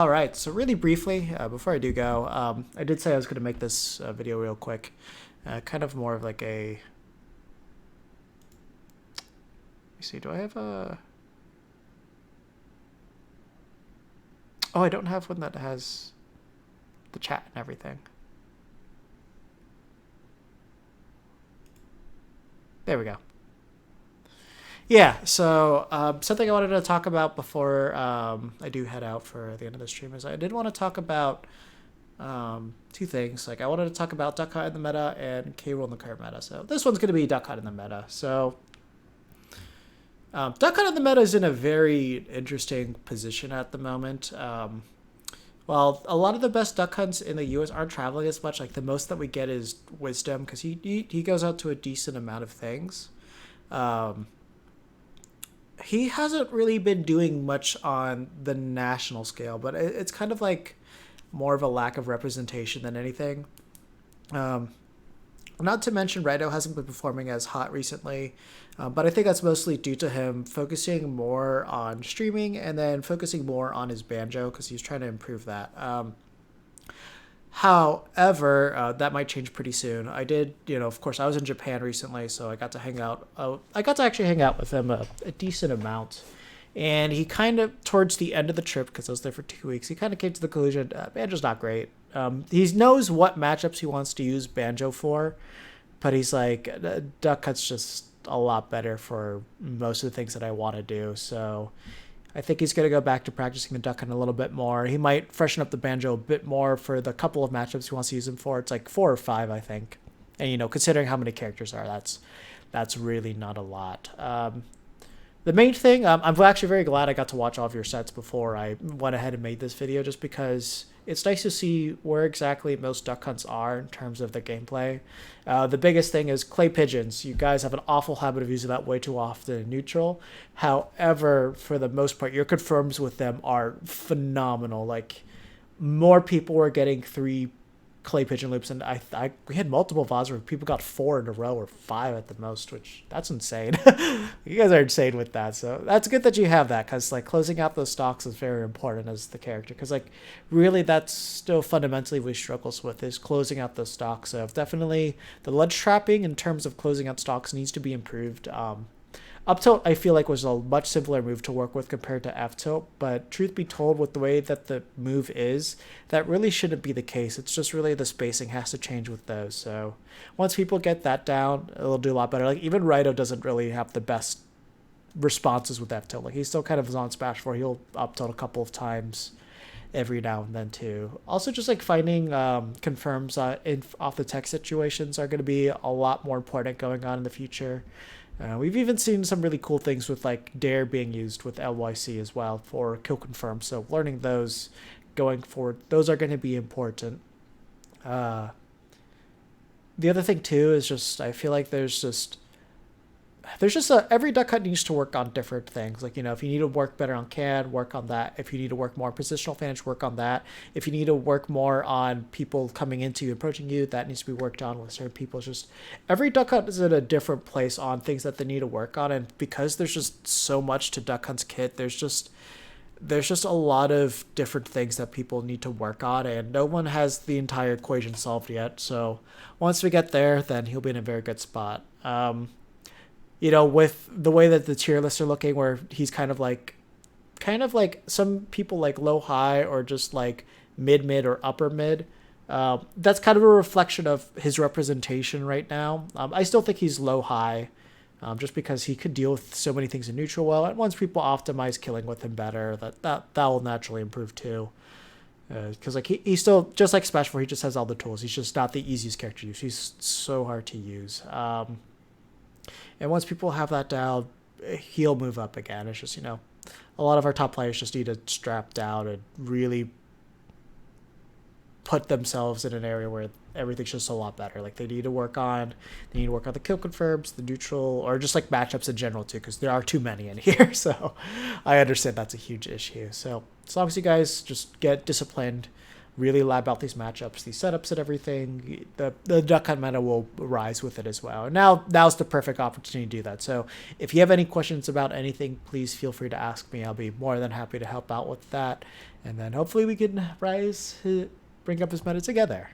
All right, so really briefly, before I do go, I did say I was going to make this video real quick. Kind of more of like a... Let me see, do I have a... Oh, I don't have one that has the chat and everything. There we go. Yeah, so something I wanted to talk about before I do head out for the end of the stream is I did want to talk about two things. Like I wanted to talk about Duck Hunt in the meta and K-Rool in the current meta. So this one's going to be Duck Hunt in the meta. So Duck Hunt in the meta is in a very interesting position at the moment. Well, a lot of the best duck hunts in the US aren't traveling as much. Like the most that we get is Wisdom because he goes out to a decent amount of things. He hasn't really been doing much on the national scale, but it's kind of like more of a lack of representation than anything. Not to mention Rhino hasn't been performing as hot recently, but I think that's mostly due to him focusing more on streaming and then focusing more on his banjo because he's trying to improve that. However, that might change pretty soon. I did, of course, I was in Japan recently, so I got to hang out. I got to actually hang out with him a decent amount. And he kind of, towards the end of the trip, because I was there for 2 weeks, he kind of came to the conclusion, Banjo's not great. He knows what matchups he wants to use Banjo for, but he's like, Duck Hunt's just a lot better for most of the things that I want to do. So I think he's going to go back to practicing the Duck Hunt a little bit more. He might freshen up the Banjo a bit more for the couple of matchups he wants to use him for. It's like 4 or 5, I think. And, considering how many characters are, that's really not a lot. The main thing, I'm actually very glad I got to watch all of your sets before I went ahead and made this video, just because it's nice to see where exactly most duck hunts are in terms of the gameplay. The biggest thing is clay pigeons. You guys have an awful habit of using that way too often in neutral. However, for the most part, your confirms with them are phenomenal. Like, more people were getting 3 clay pigeon loops, and we had multiple VODs where people got 4 in a row or 5 at the most, which that's insane. You guys are insane with that, so that's good that you have that, because like closing out those stocks is very important as the character, because like really that's still fundamentally what he struggles with, is closing out those stocks. So definitely the ledge trapping in terms of closing out stocks needs to be improved. Up tilt, I feel like, was a much simpler move to work with compared to F tilt, but truth be told, with the way that the move is, that really shouldn't be the case. It's just really the spacing has to change with those. So once people get that down, it'll do a lot better. Like even Rhino doesn't really have the best responses with F tilt. Like he still kind of is on Smash 4. He'll up tilt a couple of times every now and then too. Also, just like finding confirms off the tech situations are going to be a lot more important going on in the future. We've even seen some really cool things with like Dare being used with LYC as well for kill confirm. So learning those going forward, those are going to be important. The other thing too is just I feel like there's just every duck hunt needs to work on different things. Like, if you need to work better on CAD, work on that. If you need to work more on positional advantage, work on that. If you need to work more on people coming into you, approaching you, that needs to be worked on with certain people. It's just every duck hunt is in a different place on things that they need to work on. And because there's just so much to Duck Hunt's kit, there's just a lot of different things that people need to work on, and no one has the entire equation solved yet. So once we get there, then he'll be in a very good spot. With the way that the tier lists are looking, where he's kind of like some people like low high or just like mid or upper mid. That's kind of a reflection of his representation right now. I still think he's low high, just because he could deal with so many things in neutral well. And once people optimize killing with him better, that will naturally improve too. Because like he's still just like Smash 4, he just has all the tools. He's just not the easiest character to use. He's so hard to use. And once people have that down, he'll move up again. It's just, a lot of our top players just need to strap down and really put themselves in an area where everything's just a lot better. Like they need to work on the kill confirms, the neutral, or just like matchups in general too, because there are too many in here. So I understand that's a huge issue. So as long as you guys just get disciplined, really lab out these matchups, these setups, and everything, the Duck Hunt meta will rise with it as well. And now's the perfect opportunity to do that. So if you have any questions about anything, please feel free to ask me. I'll be more than happy to help out with that. And then hopefully we can bring up this meta together.